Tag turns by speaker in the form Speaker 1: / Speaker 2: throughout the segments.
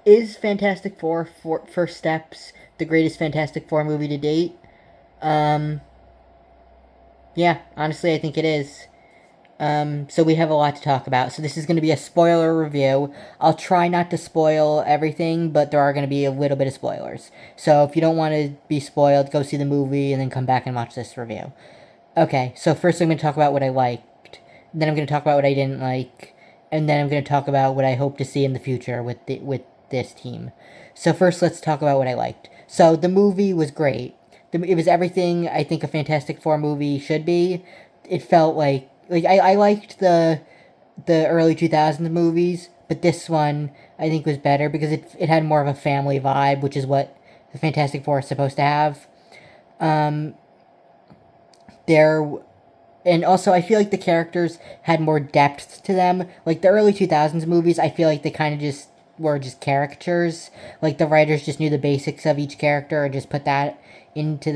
Speaker 1: Is Fantastic Four First Steps the greatest Fantastic Four movie to date? Um, yeah, honestly, I think it is. So we have a lot to talk about. So this is going to be a spoiler review. I'll try not to spoil everything, but there are going to be a little bit of spoilers. So if you don't want to be spoiled, go see the movie and then come back and watch this review. Okay, so first I'm going to talk about what I liked. Then I'm going to talk about what I didn't like, and then I'm going to talk about what I hope to see in the future with this team. So first, let's talk about what I liked. So the movie was great. It was everything I think a Fantastic Four movie should be. It felt like I liked the early 2000s movies, but this one I think was better because it had more of a family vibe, which is what the Fantastic Four is supposed to have. Um, there and also I feel like the characters had more depth to them. Like the early 2000s movies, I feel like they kind of just were just caricatures. Like the writers just knew the basics of each character and just put that into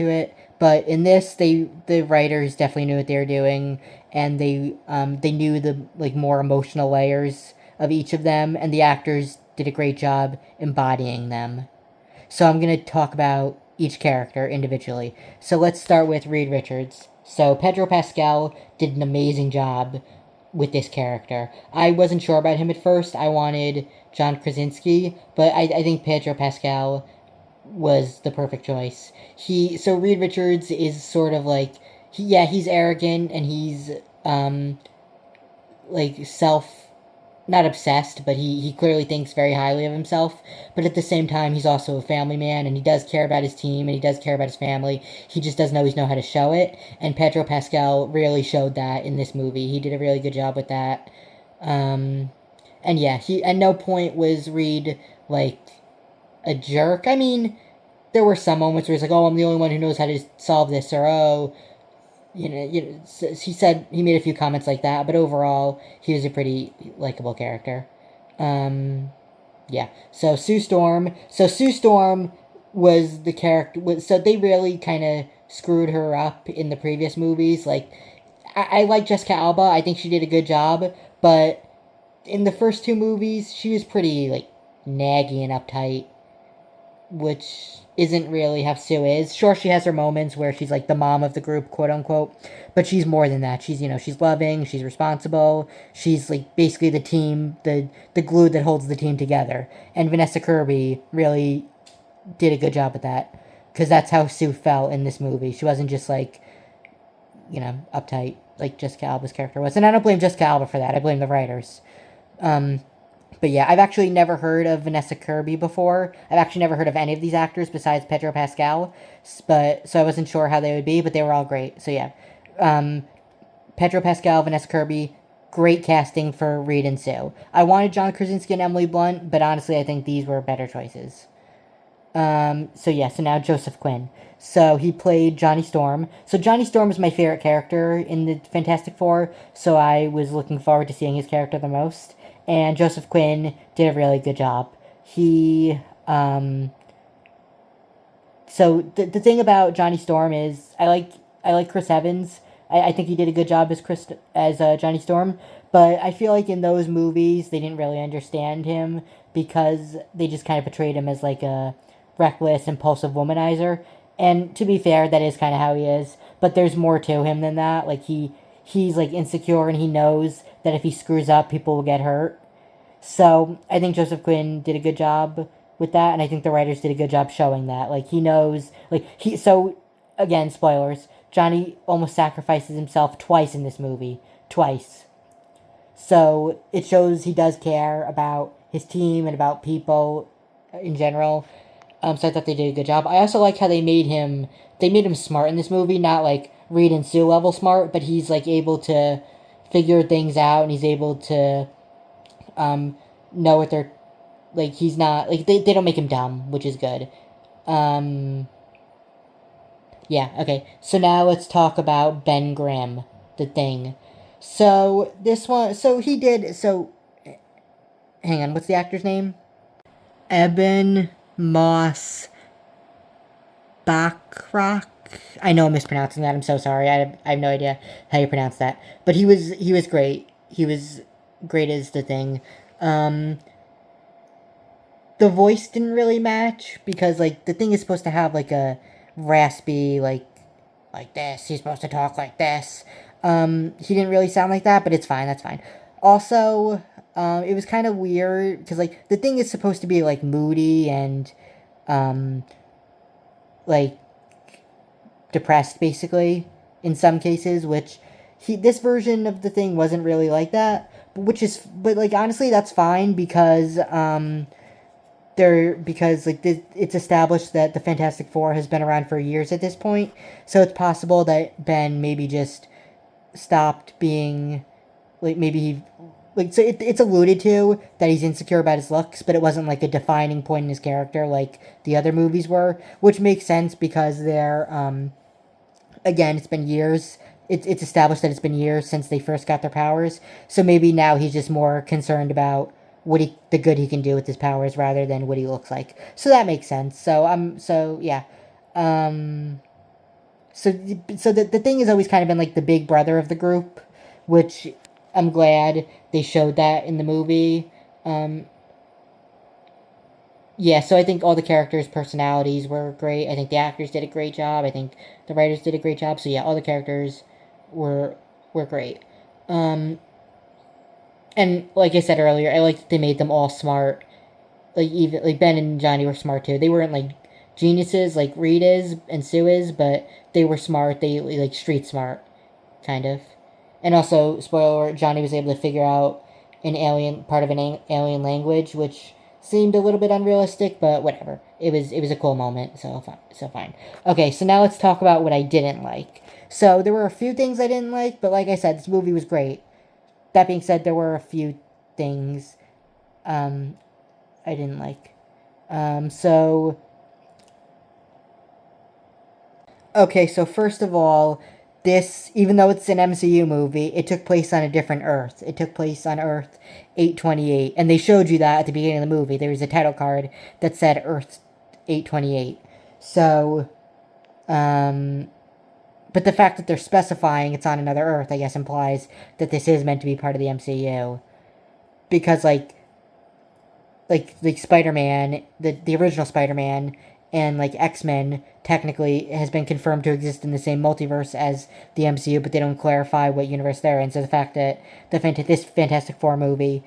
Speaker 1: it. But in this, the writers definitely knew what they were doing, and they knew the like more emotional layers of each of them, and the actors did a great job embodying them. So I'm going to talk about each character individually. So let's start with Reed Richards. So Pedro Pascal did an amazing job with this character. I wasn't sure about him at first. I wanted John Krasinski, but I think Pedro Pascal was the perfect choice. Reed Richards is sort of like he's arrogant and he's like self not obsessed, but he clearly thinks very highly of himself. But at the same time, he's also a family man, and he does care about his team, and he does care about his family. He just doesn't always know how to show it. And Pedro Pascal really showed that in this movie. He did a really good job with that. Um, and yeah, he at no point was Reed like a jerk. I mean, there were some moments where he's like, "Oh, I'm the only one who knows how to solve this," or "Oh, he said he made a few comments like that, but overall, he was a pretty likable character. Um, yeah. Sue Storm was the character. So they really kind of screwed her up in the previous movies. Like, I like Jessica Alba. I think she did a good job, but in the first two movies, she was pretty like naggy and uptight, which isn't really how Sue is. Sure, she has her moments where she's like the mom of the group, quote unquote, but she's more than that. She's loving, she's responsible, she's like basically the team, the glue that holds the team together. And Vanessa Kirby really did a good job at that because that's how Sue felt in this movie. She wasn't just like uptight like Jessica Alba's character was, and I don't blame Jessica Alba for that. I blame the writers. Um, but yeah, I've actually never heard of Vanessa Kirby before. I've actually never heard of any of these actors besides Pedro Pascal. But so I wasn't sure how they would be, but they were all great. So yeah, um, Pedro Pascal, Vanessa Kirby, great casting for Reed and Sue. I wanted John Krasinski and Emily Blunt, but honestly, I think these were better choices. So now Joseph Quinn. So he played Johnny Storm. So Johnny Storm is my favorite character in the Fantastic Four, so I was looking forward to seeing his character the most. And Joseph Quinn did a really good job. He, the thing about Johnny Storm is I like Chris Evans. I think he did a good job as Johnny Storm, but I feel like in those movies they didn't really understand him because they just kind of portrayed him as like a reckless, impulsive womanizer. And to be fair, that is kind of how he is. But there's more to him than that. Like he's like insecure and he knows that if he screws up, people will get hurt. So I think Joseph Quinn did a good job with that, and I think the writers did a good job showing that. Like he knows, like he. So again, spoilers. Johnny almost sacrifices himself twice in this movie, twice. So it shows he does care about his team and about people in general. So I thought they did a good job. I also like how they made him smart in this movie, not like Reed and Sue level smart, but he's like able to figure things out and he's able to um, know what they're like. He's not like they don't make him dumb, which is good. Um, yeah, okay. So now let's talk about Ben Grimm, the Thing. So this one, so he did. So hang on, what's the actor's name? Eben Moss Backrack. I know I'm mispronouncing that. I'm so sorry. I have no idea how you pronounce that. But he was great. He was great as the Thing. Um, the voice didn't really match because like the thing is supposed to have like a raspy like this. He's supposed to talk like this. He didn't really sound like that, but it's fine. That's fine. Also, it was kind of weird because like the thing is supposed to be like moody and um, like depressed, basically in some cases. Which this version of the thing wasn't really like that. But like honestly, that's fine because it's established that the Fantastic Four has been around for years at this point, so it's possible that Ben maybe just stopped being like maybe he like so it's alluded to that he's insecure about his looks, but it wasn't like a defining point in his character like the other movies were, which makes sense because they're again it's been years. It's established that it's been years since they first got their powers, so maybe now he's just more concerned about the good he can do with his powers rather than what he looks like. So that makes sense. So yeah. Um so the thing has always kind of been like the big brother of the group, which I'm glad they showed that in the movie. Um yeah, so I think all the characters' personalities were great. I think the actors did a great job. I think the writers did a great job. So yeah, all the characters were were great. Um and like I said earlier, I like that they made them all smart. Like even like Ben and Johnny were smart too. They weren't like geniuses like Reed is and Sue is, but they were smart. They like street smart, kind of. And also, spoiler alert, Johnny was able to figure out an alien part of an alien language, which seemed a little bit unrealistic, but whatever. It was a cool moment, so fine. Okay, so now let's talk about what I didn't like. So there were a few things I didn't like, but like I said, this movie was great. That being said, there were a few things um, I didn't like. So okay, so first of all, this even though it's an MCU movie, it took place on a different Earth. It took place on Earth 828, and they showed you that at the beginning of the movie. There was a title card that said Earth 828. So, um, but the fact that they're specifying it's on another Earth, I guess, implies that this is meant to be part of the MCU. Because like Spider-Man, the original Spider-Man and like X-Men technically has been confirmed to exist in the same multiverse as the MCU, but they don't clarify what universe they're in. So the fact that this Fantastic Four movie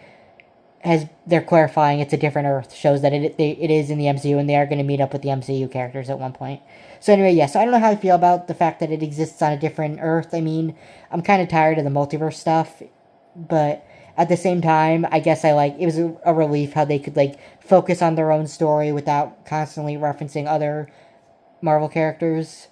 Speaker 1: they're clarifying it's a different Earth shows that it is in the MCU and they are going to meet up with the MCU characters at one point. So anyway, yeah, so I don't know how I feel about the fact that it exists on a different Earth. I mean, I'm kind of tired of the multiverse stuff, but at the same time, I guess it was a relief how they could like focus on their own story without constantly referencing other Marvel characters.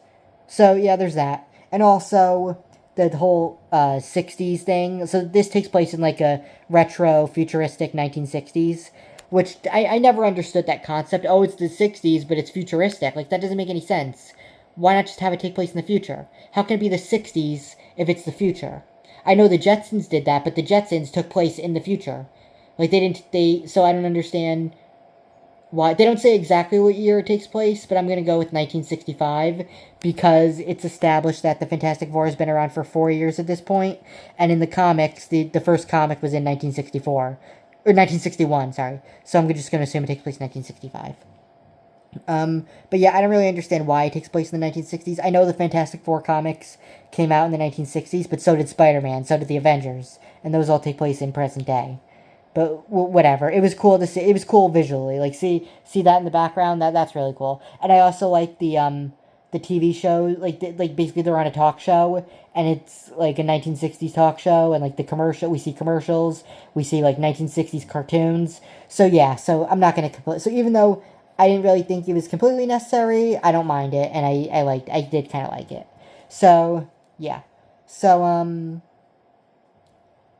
Speaker 1: So yeah, there's that, and also the whole 60s thing. So this takes place in like a retro futuristic 1960s, which I never understood that concept. Oh, it's the 60s, but it's futuristic. Like that doesn't make any sense. Why not just have it take place in the future? How can it be the 60s if it's the future? I know the Jetsons did that, but the Jetsons took place in the future. Like so I don't understand why they don't say exactly what year it takes place, but I'm going to go with 1965 because it's established that the Fantastic Four has been around for 4 years at this point, and in the comics, the first comic was in 1964 or 1961, sorry. So I'm just going to assume it takes place in 1965. But yeah, I don't really understand why it takes place in the 1960s. I know the Fantastic Four comics came out in the 1960s, but so did Spider-Man, so did the Avengers, and those all take place in present day. But whatever, it was cool to see. It was cool visually, like see that in the background. That's really cool. And I also like the TV show, like basically they're on a talk show, and it's like a 1960s talk show, and like we see commercials, we see like 1960s cartoons. So yeah, so I'm not gonna complain. So even though I didn't really think it was completely necessary, I don't mind it, and I did kind of like it. So yeah, so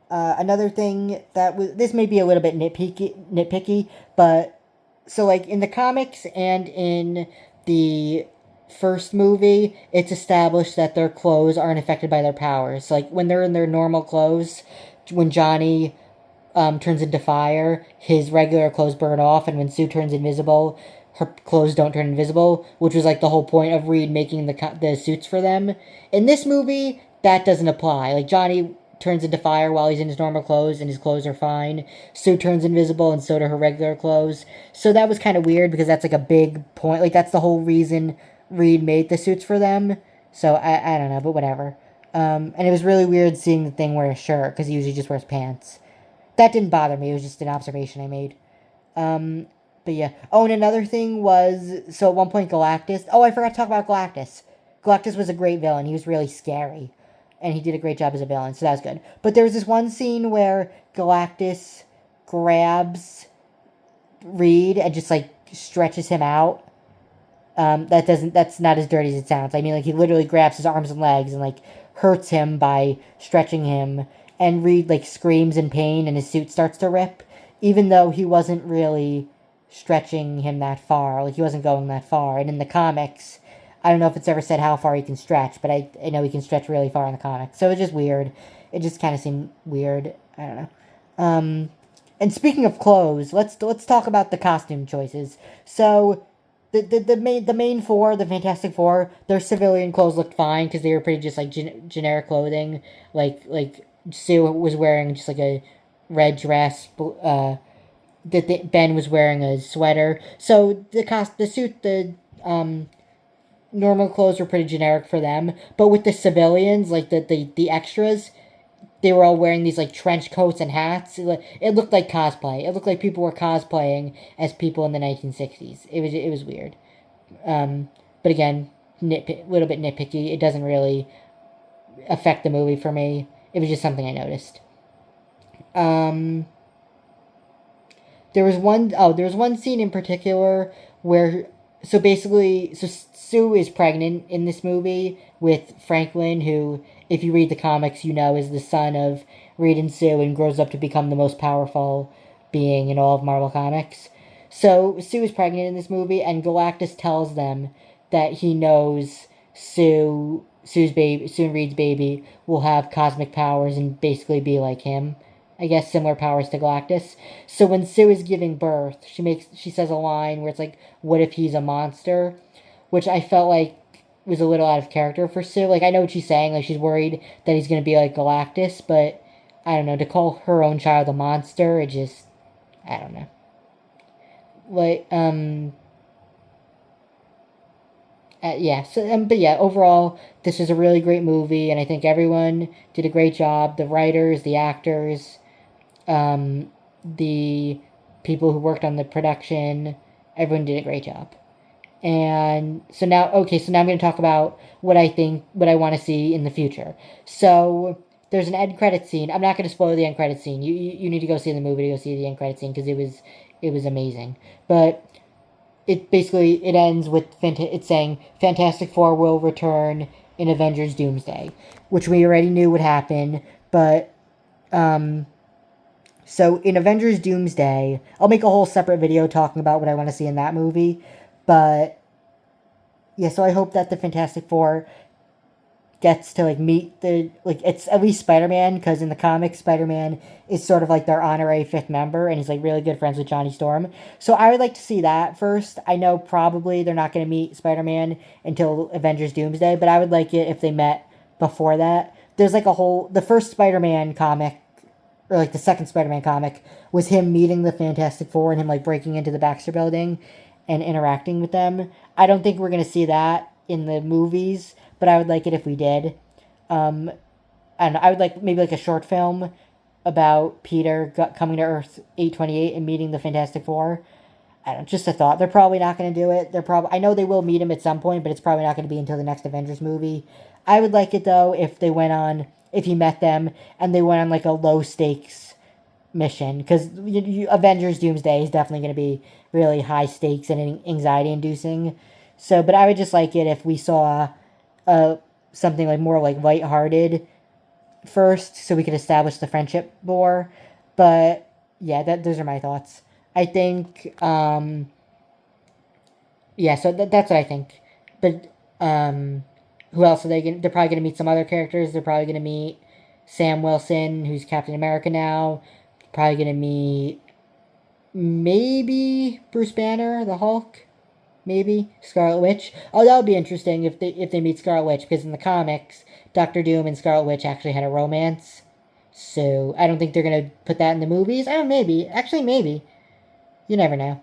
Speaker 1: another thing this may be a little bit nitpicky, but so like in the comics and in the first movie, it's established that their clothes aren't affected by their powers. So, like when they're in their normal clothes, when Johnny turns into fire, his regular clothes burn off, and when Sue turns invisible, her clothes don't turn invisible, which was like the whole point of Reed making the suits for them. In this movie, that doesn't apply. Like Johnny turns into fire while he's in his normal clothes, and his clothes are fine. Sue turns invisible, and so do her regular clothes. So that was kind of weird because that's like a big point. Like that's the whole reason Reed made the suits for them. So I don't know, but whatever. And it was really weird seeing the thing wear a shirt because he usually just wears pants. That didn't bother me. It was just an observation I made. Um, but yeah. Oh, and another thing was, so at one point Galactus. Oh, I forgot to talk about Galactus. Galactus was a great villain. He was really scary, and he did a great job as a villain, so that was good. But there was this one scene where Galactus grabs Reed and just like stretches him out. That's not as dirty as it sounds. I mean, like he literally grabs his arms and legs and like hurts him by stretching him, and Reed like screams in pain and his suit starts to rip, even though he wasn't really stretching him that far. Like he wasn't going that far. And in the comics, I don't know if it's ever said how far he can stretch, but I know he can stretch really far in the comics. So it's just weird. It just kind of seemed weird. I don't know. And speaking of clothes, let's talk about the costume choices. So the main four, the Fantastic Four, their civilian clothes looked fine because they were pretty just like generic clothing. Like Sue was wearing just like a red dress. Ben was wearing a sweater. So the normal clothes were pretty generic for them. But with the civilians, like the extras, they were all wearing these like trench coats and hats. It looked like cosplay. It looked like people were cosplaying as people in the 1960s. It was weird. But again, little bit nitpicky. It doesn't really affect the movie for me. It was just something I noticed. There was one scene in particular where so Sue is pregnant in this movie with Franklin, who, if you read the comics, you know is the son of Reed and Sue and grows up to become the most powerful being in all of Marvel Comics. So Sue is pregnant in this movie, and Galactus tells them that he knows Sue and Reed's baby will have cosmic powers and basically be like him. I guess similar powers to Galactus. So when Sue is giving birth, she says a line where it's like, "What if he's a monster?" Which I felt like was a little out of character for Sue. Like I know what she's saying, like she's worried that he's gonna be like Galactus, but I don't know, to call her own child a monster, it just, I don't know. Like yeah. So but yeah, overall, this is a really great movie, and I think everyone did a great job. The writers, the actors, the people who worked on the production, everyone did a great job. And so now, okay, so now I'm going to talk about what I want to see in the future. So there's an end credit scene. I'm not going to spoil the end credit scene. You need to go see the movie to go see the end credit scene because it was amazing. But it ends with it's saying Fantastic Four will return in Avengers Doomsday, which we already knew would happen. But so in Avengers Doomsday, I'll make a whole separate video talking about what I want to see in that movie. But yeah, so I hope that the Fantastic Four gets to like meet it's at least Spider-Man, because in the comics Spider-Man is sort of like their honorary fifth member, and he's like really good friends with Johnny Storm. So I would like to see that first. I know probably they're not going to meet Spider-Man until Avengers Doomsday, but I would like it if they met before that. There's like the first Spider-Man comic, or like the second Spider-Man comic, was him meeting the Fantastic Four and him like breaking into the Baxter Building and interacting with them. I don't think we're going to see that in the movies, but I would like it if we did. And I would like maybe like a short film about Peter coming to Earth 828 and meeting the Fantastic Four. I don't, just a thought. They're probably not going to do it. I know they will meet him at some point, but it's probably not going to be until the next Avengers movie. I would like it though if he met them and they went on like a low stakes mission, because Avengers Doomsday is definitely going to be really high stakes and anxiety inducing. So, but I would just like it if we saw something like more like lighthearted first, so we could establish the friendship more. But yeah, those are my thoughts. I think yeah, so that's what I think. But who else are they going? They're probably going to meet some other characters. They're probably going to meet Sam Wilson, who's Captain America now. Probably going to meet maybe Bruce Banner, the Hulk. Maybe Scarlet Witch. Oh, that would be interesting if they meet Scarlet Witch, because in the comics, Doctor Doom and Scarlet Witch actually had a romance. So I don't think they're gonna put that in the movies. Oh, maybe. Actually, maybe. You never know.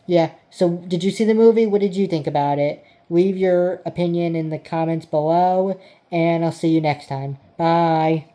Speaker 1: Yeah. So did you see the movie? What did you think about it? Leave your opinion in the comments below, and I'll see you next time. Bye.